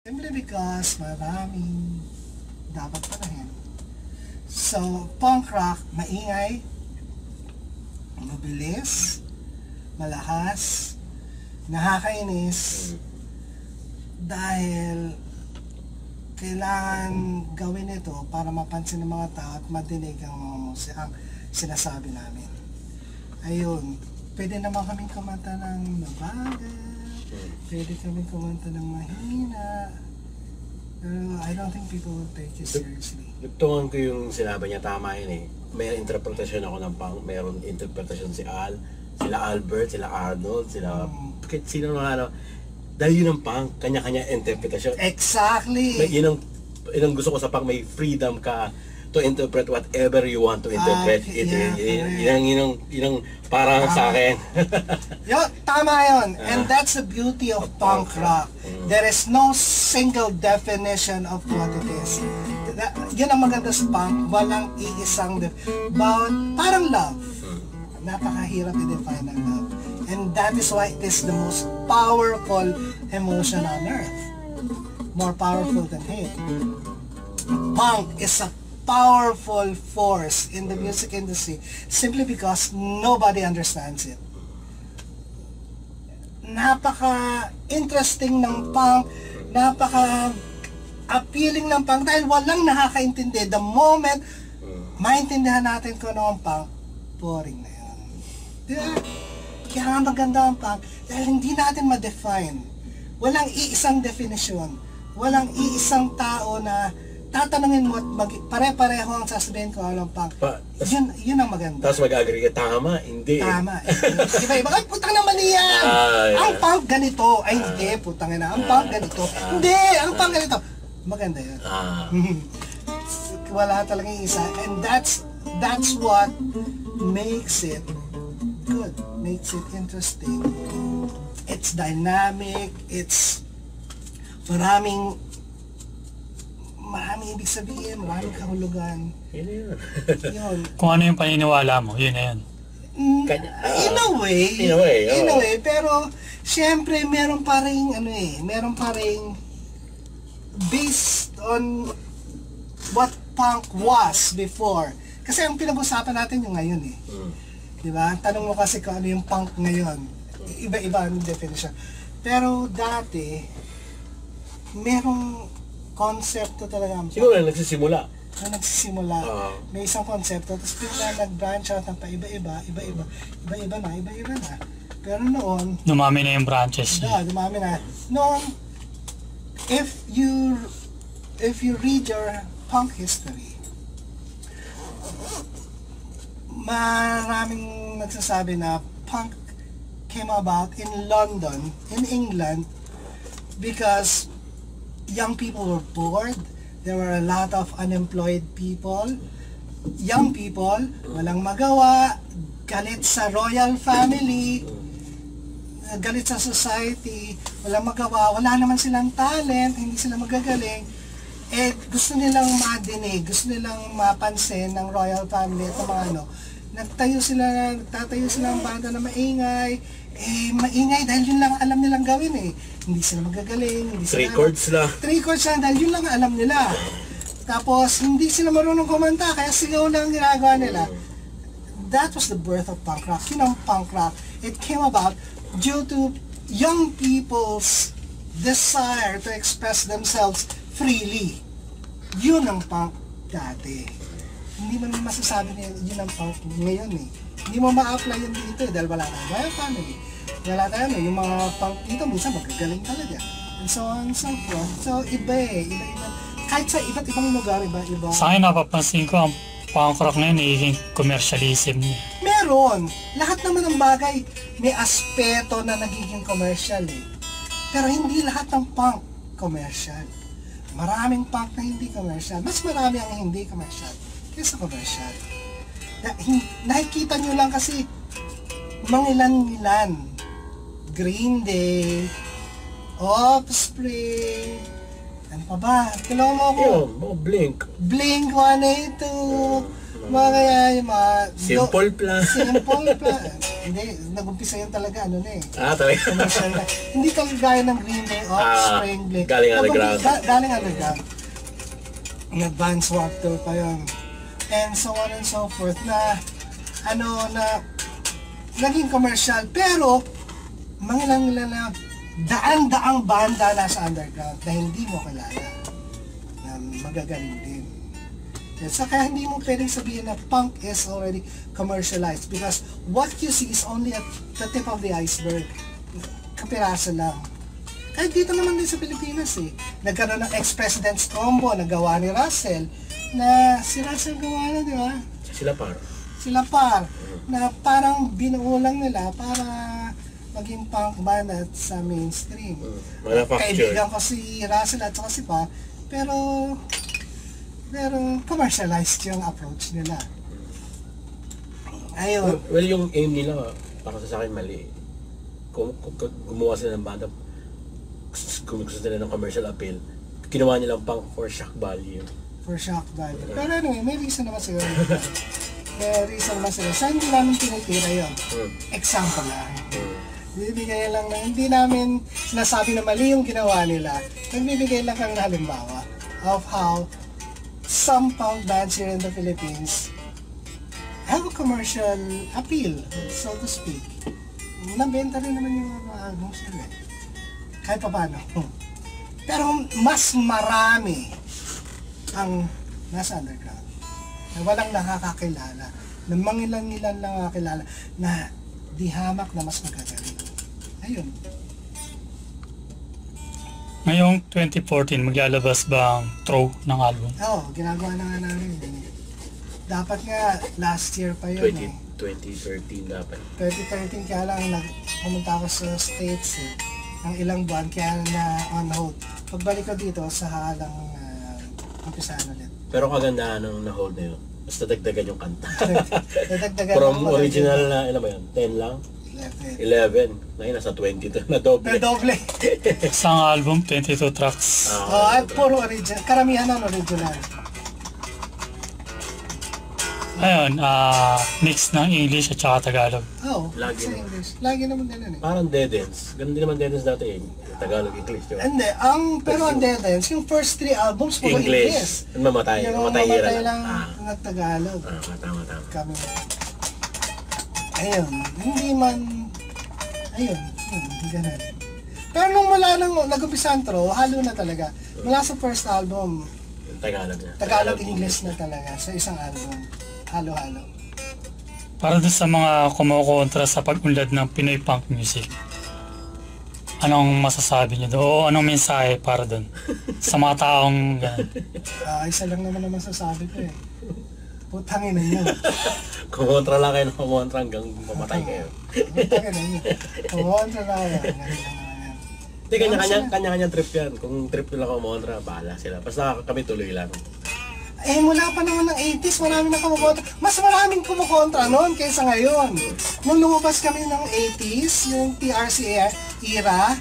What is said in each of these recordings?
Simply because maraming dapat panahin. So, punk rock, maingay, mabilis, malakas, nakakainis, dahil kailangan gawin ito para mapansin ng mga tao at madinig ang mga musika, ang sinasabi namin. Ayun, pwede naman kaming kumanta ng mabagal, pwede kaming kumanta ng mahina, pero I don't think people will take you seriously. Nagtungan ko yung sinabi niya, tama yun eh. May interpretasyon ako ng punk, mayroon interpretasyon si Al, sila Albert, sila Arnold, sila sino na ano. Dahil yun ang punk, kanya-kanya interpretasyon. Exactly! Yun ang gusto ko sa punk, may freedom ka to interpret whatever you want to interpret. Yun ang parang sa akin. Tama yun. And that's the beauty of punk rock. There is no single definition of what it is. Yun ang maganda sa punk, walang iisang parang love. Napakahirap i-define ang love. And that is why it is the most powerful emotion on earth. More powerful than hate. Punk is a powerful force in the music industry simply because nobody understands it. Napaka-interesting ng punk, napaka-appealing ng punk dahil walang nakakaintindi. The moment maintindihan natin kung ano ang punk, boring na yun. Diba? Kaya nga maganda ang punk dahil hindi natin ma-define. Walang iisang definition. Walang iisang tao na tatanungin mo at pare-pareho ang sasabihin ko anong punk. Yun ang maganda. Tapos mag-agree ka, tama, hindi. Tama. Iba-iba, ay putang na mali yan. Ang punk ganito. Ay hindi, putang na. Ang punk ganito. Hindi, ang punk ganito. Maganda yun. Wala talagang isa. And that's what makes it good. Makes it interesting. It's dynamic. It's maraming ibig sabihin, maraming kahulugan. Yun. Kung ano yung paniniwala mo, yun na yun. In a way, pero syempre meron pa ring based on what punk was before. Kasi ang pinag-usapan natin yung ngayon eh. Diba? Tanong mo kasi kung ano yung punk ngayon. Iba-iba ang definition. Pero dati, merong konsepto talaga ang punk. Siguro na nagsisimula. May isang konsepto, tapos bigla nag-branch out ng iba-iba na. Pero noon, dumami na yung branches. Dumami na. Noon, if you read your punk history, maraming nagsasabi na punk came about in London, in England, because young people were bored. There were a lot of unemployed people. Young people, walang magawa, galit sa royal family, galit sa society, walang magawa, wala naman silang talent, hindi sila magagaling. Eh, gusto nilang madinig, gusto nilang mapansin ng royal family at mga ano. Nagtatayo sila ng banda na maingay. Maingay dahil yun lang alam nilang gawin eh. Hindi sila magagaling, Three chords lang dahil yun lang alam nila. Tapos hindi sila marunong kumanta kaya sigaw lang ginagawa nila. That was the birth of punk rock. Yun ang punk rock. It came about due to young people's desire to express themselves freely. Yun ang punk dati. Hindi mo masasabi niya yun ang punk ngayon eh. Hindi mo ma-apply yun dito eh, dahil wala tayong royal family. Wala tayo yung mga punk dito minsan magagaling talaga. And so on and so forth. So iba. Kahit sa iba't ibang lugar, iba. Sa akin napapansin ko ang punk rock na yun, nagiging commercialism niya. Meron. Lahat naman ng bagay may aspeto na nagiging commercial eh. Pero hindi lahat ng punk commercial. Maraming punk na hindi commercial. Mas marami ang hindi commercial kaysa commercial. Nakikita nyo lang kasi mangilan-ilan. Green Day, Offspring, ano pa ba? Kilala mo ako? Blink 182, mga Simple Plan. Hindi, nag-umpisa yan talaga, ano na eh. Talaga. Commercial na. Hindi kagaya ng Green Day, Offspring, Blink. Galing underground. Galing underground. Advance Warp Tour pa yun. And so on and so forth na, naging commercial. Pero, mga lang na daan-daang banda nasa underground na hindi mo kilala. Na magagaling din. At saka hindi mo pwedeng sabihin na punk is already commercialized because what you see is only at the tip of the iceberg. Kapiraso lang. Kahit dito naman din sa Pilipinas eh. Nagkaroon ng ex-president's combo na gawa ni Russell na si Russell gawa na, di ba? Sila par. Na parang binuo lang nila para maging punk band at sa mainstream. Kaibigan ko si Russell at saka si Pa, pero commercialized yung approach nila. Ayun. Well, yung aim nila, para sa akin mali. Kung gumawa sila ng banda, kung gusto nila ng commercial appeal, ginawa nilang pang for shock value. For shock value. Pero anyway, may reason naman sila. May reason naman sila. Saan hindi namin tinitira yun? Example lang. Bibigay lang na, hindi namin sinasabi na mali yung ginawa nila. Nagbibigay lang kami ng halimbawa of how some punk bands here in the Philippines have a commercial appeal, so to speak. Nabenta rin naman yung mga albums nila. Kahit pa paano. Pero mas marami ang nasa underground. Na walang nakakakilala. Na mangilan-ilan lang nakakilala na di hamak na mas magagaling. Ayun. Ngayong 2014, maglalabas ba ang Throw ng album? Oo, ginagawa na nga namin. Dapat nga, last year pa yun 2013 dapat. 2013 kaya lang pumunta ako sa States ng ilang buwan kaya na on hold. Pagbalik ko dito sa halang umpisahan ulit. Pero kagandahan ng na-hold na yun. Basta dagdagan yung kanta. Dadagdagan From ako original na, ba yun? 10 lang? 11. Ngayon, nasa 20 to. Na doble. Isang album, 22 tracks. At puro original. Karamihan ng original. Ayun, mix ng English at saka Tagalog. Lagi sa naman. English. Lagi naman din eh. Parang Dead Ends. Ganun din naman Dead Ends dati eh. Tagalog, English. Diba? Hindi, pero ang Dead Ends, yung first 3 albums puro English. Mamatay. Yung mamatay lang na Tagalog. Tama. Kami. Ayun, hindi man, ayun, ganun. Pero nung mula nang nag-umpisa ang Throw, halo na talaga. Mula sa first album, Tagalog na. Tagalog-English na talaga sa isang album. Halo-halo. Para doon sa mga kumukontra sa pag-unlad ng Pinoy punk music, anong masasabi niyo doon? O anong mensahe para doon? Sa mga taong gano'n? Isa lang naman ang masasabi ko eh. Putangin na nyo. Kumontra lang kayo ng kumontra hanggang mamatay kayo. Putangin na nyo. Kumontra na kayo. Hindi, kanya-kanya trip yan. Kung trip nila kumontra, bahala sila. Basta kami tuloy lang. Mula pa naman ng 80s, marami na kumukontra. Mas maraming kumukontra noon kaysa ngayon. Nung lumabas kami ng 80s, yung TRC era,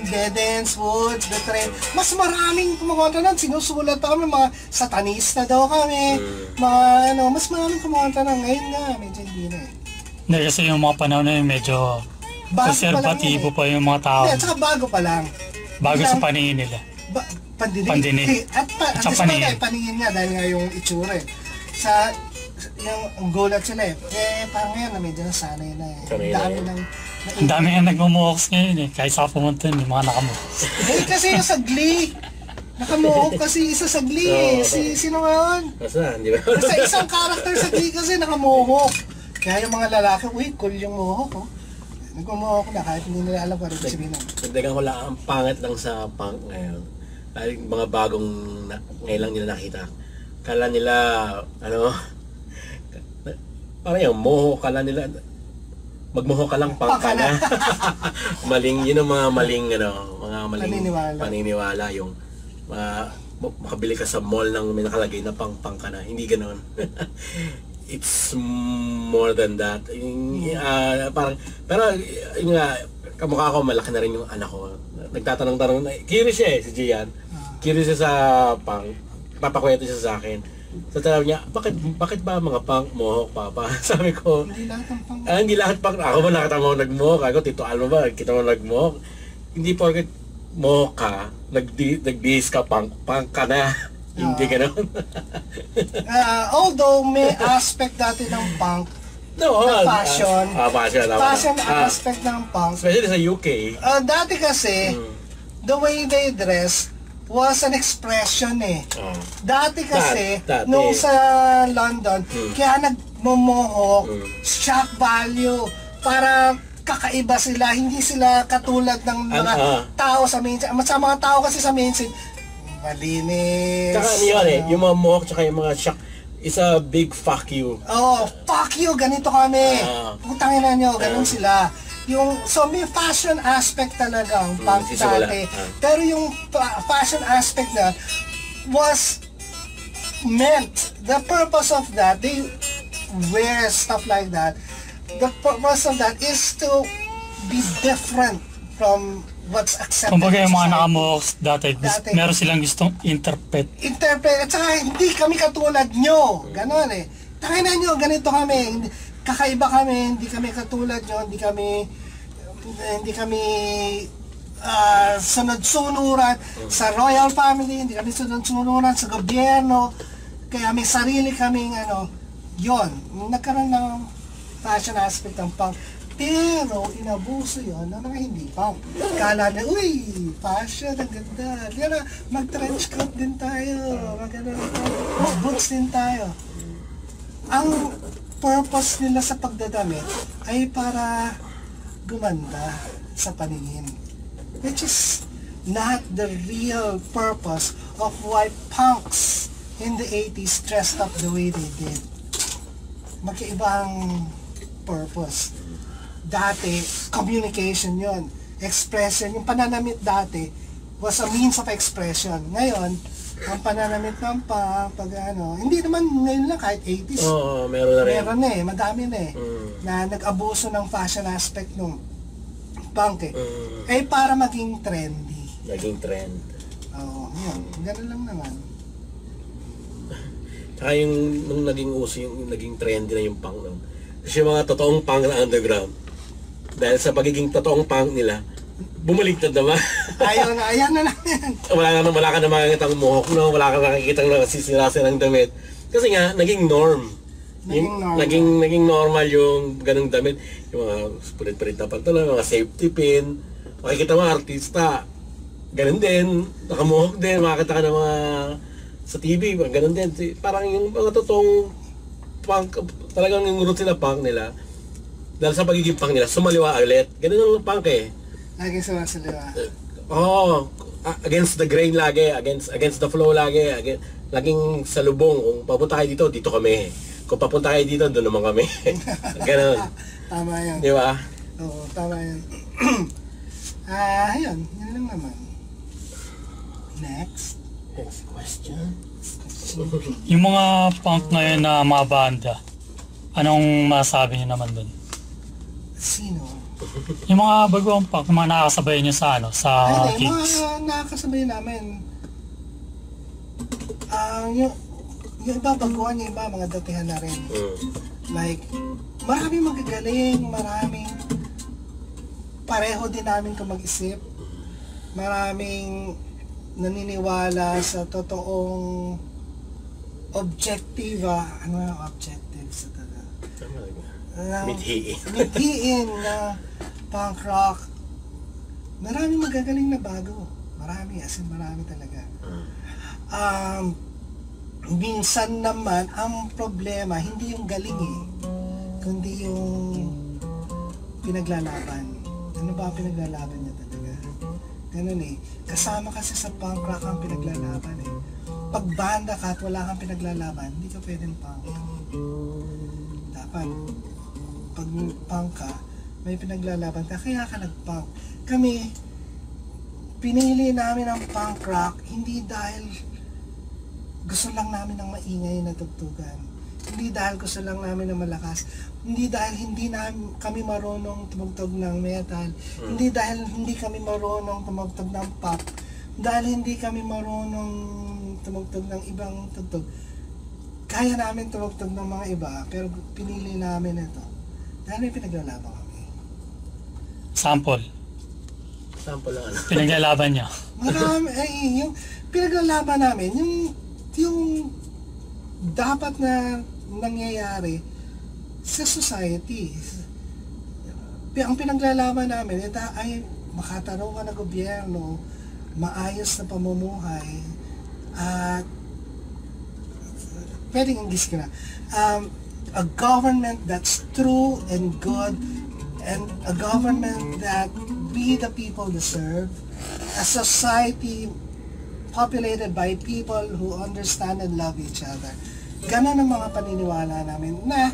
Dead Ends, Woods, The Train, mas maraming kumukontra noon. Sinusulat pa kami, mga satanista daw kami. Mas maraming kumukontra noon. Ngayon nga, medyo hindi na eh. Hindi, kasi yung mga panahon na yun, medyo konserbatibo pa yung mga tao. Hindi, at saka bago pa lang. Bago sa paningin nila. Pandinig. At paningin nga dahil nga yung itsura eh. Yung gulat sila eh. Parang ngayon na medyo nasanay na eh. Ang dami nga nagmumuhoks ngayon eh. Kahit saan pumunta yung mga nakamuhoks. Kasi yung sa Glee. Nakamuhok kasi isa sa Glee eh. Sino nga yun? Basta, di ba? Basta isang karakter sa Glee kasi nakamuhok. Kaya yung mga lalaki, cool yung muhok oh. Nagmumuhok na kahit hindi nila alam kung ano sabihin na. Dagdagan ko lang, ang pangit lang sa punk ngayon. Dahil mga bagong ngayon lang nila nakita. Kala nila, parang yung moho, kala nila, magmoho ka lang punk ka na. Maling, yun ang mga maling, mga maling paniniwala. Yung makabili ka sa mall ng may nakalagay na punk ka na. Hindi ganoon. It's more than that. Pero yung kamukha ko, malaki na rin yung anak ko. Nagtatanong-tanong na, curious siya si Gian. Curious siya sa punk. Papakwento siya sa akin. So sabi niya, bakit ba mga punk mohawk, Papa? Sabi ko, Hindi lahat ng punk. hindi lahat punk. Ako ba nakita mo nag-mohawk? Ako, Tito Alma ba? Kita mo nag-mohawk? Hindi porket mohawk ka, nag-base ka, punk ka na. Hindi ganun. Although may aspect dati ng punk, No, na fashion. Fashion. Aspect ng punk. Especially sa UK. Dati kasi, the way they dress was an expression eh. Dati kasi, Dati. nung sa London, kaya nagmomohok, shock value, para kakaiba sila, hindi sila katulad ng mga tao sa mainstream. Sa mga tao kasi sa mainstream, malinis. Tsaka ano yun eh, yung mga mohawk tsaka yung mga shock, is a big fuck you. Fuck you, ganito kami. Putangin na nyo, ganun sila. So may fashion aspect talaga ang punk dati. Pero yung fashion aspect na was meant, the purpose of that, they wear stuff like that. The purpose of that is to be different from what's accepted. Kumbaga yung mga nakamohawks dati, meron silang gustong interpret. At saka hindi kami katulad nyo. Ganon eh. Tangina nyo, ganito kami. Kakaiba kami, hindi kami katulad nyo, hindi kami sunod-sunuran sa royal family, hindi kami sunod-sunuran sa gobyerno, kaya may sarili kaming yon. Nagkaroon ng fashion aspect ng punk, pero inabuso yon ng mga hindi punk. Kala na, uy, fashion, ang ganda, mag-trench coat din tayo, mag-boots din tayo. Ang purpose nila sa pagdadamit ay para gumanda sa paningin, which is not the real purpose of why punks in the 80s dressed up the way they did. Magkaibang purpose. Dati, communication yon, expression. Yung pananamit dati was a means of expression. Ngayon, ang pananamit ng punk, hindi naman ngayon lang, kahit 80s. Meron na rin. Meron na eh, madami na eh. Na nag-abuso ng fashion aspect ng punk eh. Para maging trendy. Naging trend. Yun. Ganun lang naman. Tsaka nung naging uso, yung naging trendy na yung punk nun. Kasi yung mga totoong punk na underground, dahil sa pagiging totoong punk nila, bumaliktad naman. Ayan na lang yan. Wala ka na makikita ng mohawk, no? Wala ka nakikita ng nasisira-sira ng damit. Kasi nga, naging norm. Naging normal yung ganung damit. Yung mga pulit-pulit na pantalon, mga safety pin. Makikita mo artista. Ganun din. Nakamohawk din. Makikita ka ng mga sa TV. Ganun din. Parang yung mga totoong punk, talagang yung root sila punk nila. Dahil sa pagiging punk nila, sumaliwa ulit. Ganun ang punk eh. Lagi sumasaliwa. Against the grain lagi, against the flow lagi, laging salubong. Kung papunta kayo dito, dito kami. Kung papunta kayo dito, doon naman kami. Ganun. Tama yan. Di ba? Oo, tama yan. Ayun, yun lang naman. Next question. Yung mga punk ngayon na mga banda, anong masabi niyo naman dun? Sino? Yung mga bagong punk, mga nakakasabay niyo sa sa gigs. Mga nakakasabay namin. Yung iba baguhan, yung iba mga datihan na rin. Like, maraming magagaling, maraming pareho din namin kung mag-isip. Maraming naniniwala sa totoong objective, ano yung objective sa taga? Mithiin na punk rock. Maraming magagaling na bago. Marami, as in marami talaga. Minsan naman, ang problema, hindi yung galing eh, kundi yung pinaglalaban. Ano ba ang pinaglalaban niya talaga? Ganun eh. Kasama kasi sa punk rock ang pinaglalaban eh. Pag banda ka at wala kang pinaglalaban, hindi ka pwedeng punk. Dapat, pag punk ka, may pinaglalaban ka, kaya ka nag-punk. Kami, pinili namin ang punk rock, hindi dahil gusto lang namin ng maingay na tugtugan. Hindi dahil gusto lang namin ng malakas. Hindi dahil hindi kami marunong tumugtog ng metal. Hindi dahil hindi kami marunong tumugtog ng pop. Dahil hindi kami marunong tumugtog ng ibang tugtog. kaya namin tumugtog ng mga iba, pero pinili namin ito. Dahil may pinaglalaban kami. Sample. Sample lang ano. Pinaglalaban niya. Marami, yung pinaglalaban namin, yung dapat na nangyayari sa society. Ang pinaglalaban namin ay makatarungan na gobyerno, maayos na pamumuhay, at pwedeng English ka na. A government that's true and good, and a government that we the people deserve, a society populated by people who understand and love each other. Ganon ang mga paniniwala namin na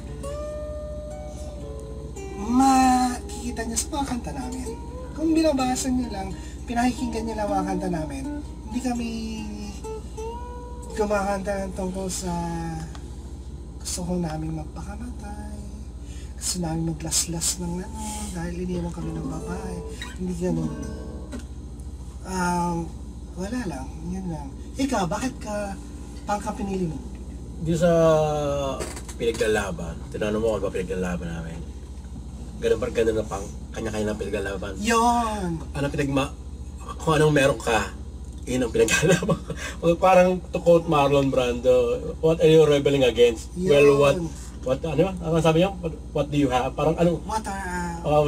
makikita niyo sa mga kanta namin. Kung binabasa niyo lang, pinakikinggan niyo lang mga kanta namin, hindi kami kumakanta tungkol sa gusto ko namin magpakamatay, gusto namin maglaslas ng dahil iniwan kami ng babae. Hindi ganun. Wala lang, yun lang. Ikaw, bakit pang ka pinili mo? Di sa pinaglalaban, tinanong mo kung ba pinaglalaban namin. Ganun na pang kanya-kanya na pinaglalaban. Yon! Kung anong meron ka, yun ang pinaglalaban. Parang to quote Marlon Brando, what are you rebelling against? Yun. Well, ano sabi niya? What do you have? Parang ano?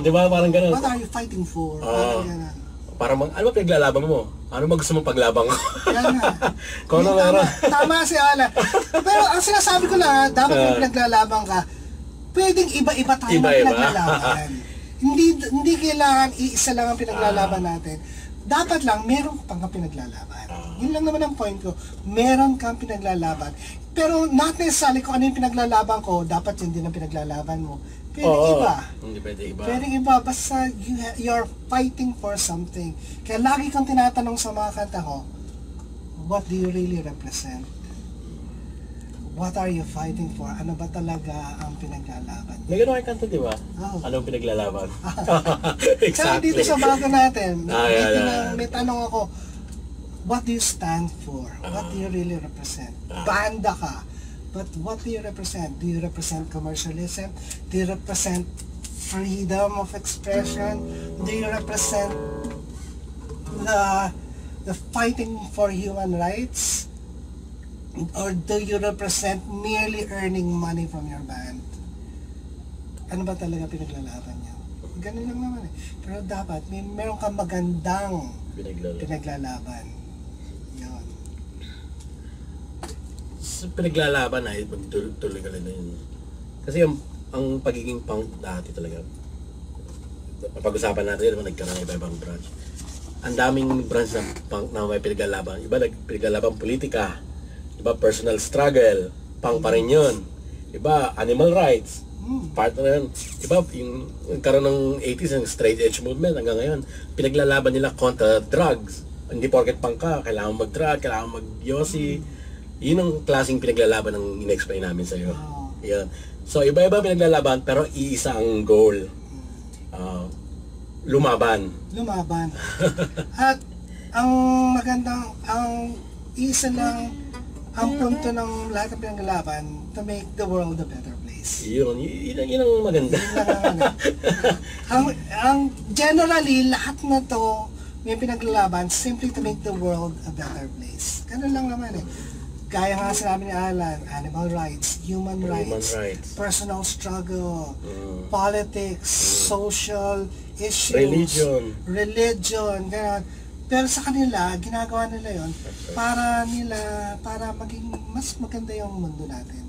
Di ba parang ganun? What are you fighting for? Parang ganun. Parang ano ba pinaglalaban mo? Ano ba gusto mong paglabang ko? Yan nga. Kung ano meron? Tama si Ala. Pero ang sinasabi ko lang, dapat yung pinaglalaban ka, pwedeng iba-iba tayo ng pinaglalaban. Hindi kailangan iisa lang ang pinaglalaban natin. Dapat lang, meron pang pinaglalaban. Yun lang naman ang point ko. Meron kang pinaglalaban. Pero not necessarily kung ano yung pinaglalaban ko, dapat yun din ang pinaglalaban mo. Pwedeng iba. Hindi pwede iba. Pwedeng iba. Basta you're fighting for something. Kaya lagi kang tinatanong sa mga kanta ko, what do you really represent? What are you fighting for? Ano ba talaga ang pinaglalaban? May gano'n kayo kanta, di ba? Oh. Anong pinaglalaban? Kaya dito sa bago natin, yeah. may tanong ako, what do you stand for? What do you really represent? Banda ka, but what do you represent? Do you represent commercialism? Do you represent freedom of expression? Do you represent the fighting for human rights? Or do you represent merely earning money from your band? Ano ba talaga pinaglalaban niya? Ganun lang naman eh. Pero dapat, meron kang magandang pinaglalaban. Yun. Sa pinaglalaban ay magtuloy ka rin na yun. Kasi ang pagiging punk dati talaga, pag-usapan natin yun, nagkaroon ng iba-ibang branch. Ang daming branch ng punk na may pinaglalaban. Iba pinaglalaban politika. Iba personal struggle, pang pa rin yun. Iba animal rights, part na yun. Iba yung karoon ng 80s, yung straight edge movement hanggang ngayon. Pinaglalaban nila kontra drugs. Hindi porket pang ka, kailangan mag-drug, kailangan mag-yosi. Yun ang klaseng pinaglalaban ng in-explain namin sa'yo. Yan. So iba-iba pinaglalaban pero iisa ang goal. Lumaban. At ang magandang, ang isa lang ang punto ng lahat ng pinaglalaban, to make the world a better place. Yun ang maganda. Generally, lahat na to may pinaglalaban simply to make the world a better place. Ganun lang naman eh. Gaya nga sinabi ni Alan, animal rights, human rights, personal struggle, politics, social issues, religion, gano'n. Pero sa kanila, ginagawa nila yon para maging mas maganda yung mundo natin.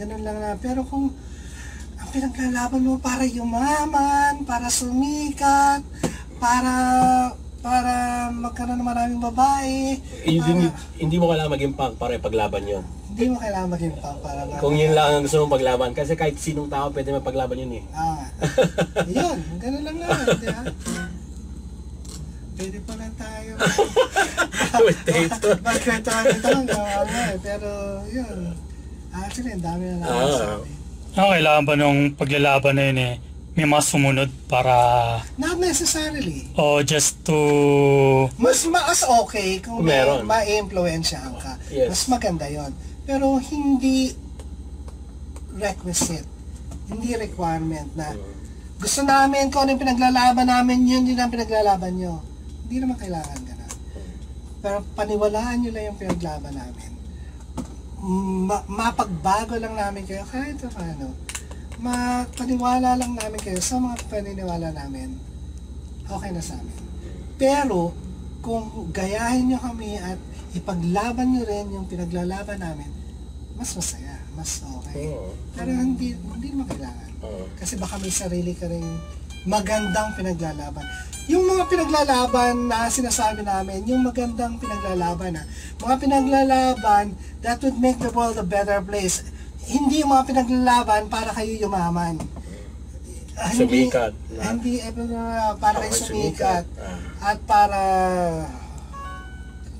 Ganun lang na. Pero kung ang pinaglalaban mo para yumaman, para sumikat, para magkaroon ng maraming babae. Hindi mo kailangan maging punk para ipaglaban yun. Hindi mo kailangan maging punk para kung yun lang ang gusto mong paglaban. Kasi kahit sinong tao pwede mapaglaban yun eh. Yun, ganun lang naman. Diba? Pwede pa lang tayo. Magkwentuhan ito lang pero yun. Actually, ang dami na nakasabi. Kailangan ba nung paglalaban na yun may mga sumunod para... Not necessarily. O just to... Mas okay kung ma-influensyahan ka. Yes. Mas maganda yon. Pero hindi requisite, hindi requirement na gusto namin kung ano yung pinaglalaban namin, yun din ang pinaglalaban nyo. Hindi naman kailangan ganun. Pero paniwalaan nyo lang yung pinaglaban namin. Mapagbago lang namin kayo kahit paano. Paniwala lang namin kayo sa mga paniniwala namin. Okay na sa amin. Pero kung gayahin nyo kami at ipaglaban nyo rin yung pinaglalaban namin, mas masaya, mas okay. Pero hindi naman kailangan. Kasi baka may sarili ka rin magandang pinaglalaban. Yung mga pinaglalaban na sinasabi namin, yung magandang pinaglalaban mga pinaglalaban that would make the world a better place. Hindi yung mga pinaglalaban para kayo yumaman. Sumikat. Hindi para kayo sumikat. At para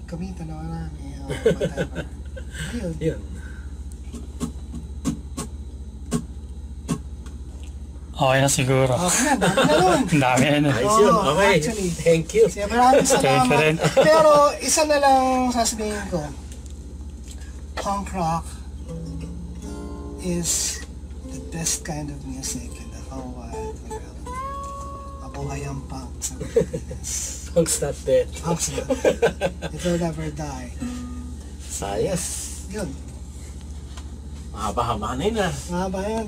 kumita na marami. Ayun. Yun. Okay na siguro. Okay na, dami na nun. Ang dami na. Ayos yun. Oo, Okay. actually. Thank you. Siya, maraming Thank you salamat. rin. Pero isa na lang sasabihin ko. Punk rock is the best kind of music in the whole wide world. Mabuhay ang punk sa Pilipinas. Punk's not dead. Punk's not. It will never die. Sayas. Yun. Mahaba-haba na yun ah. Mahaba yun.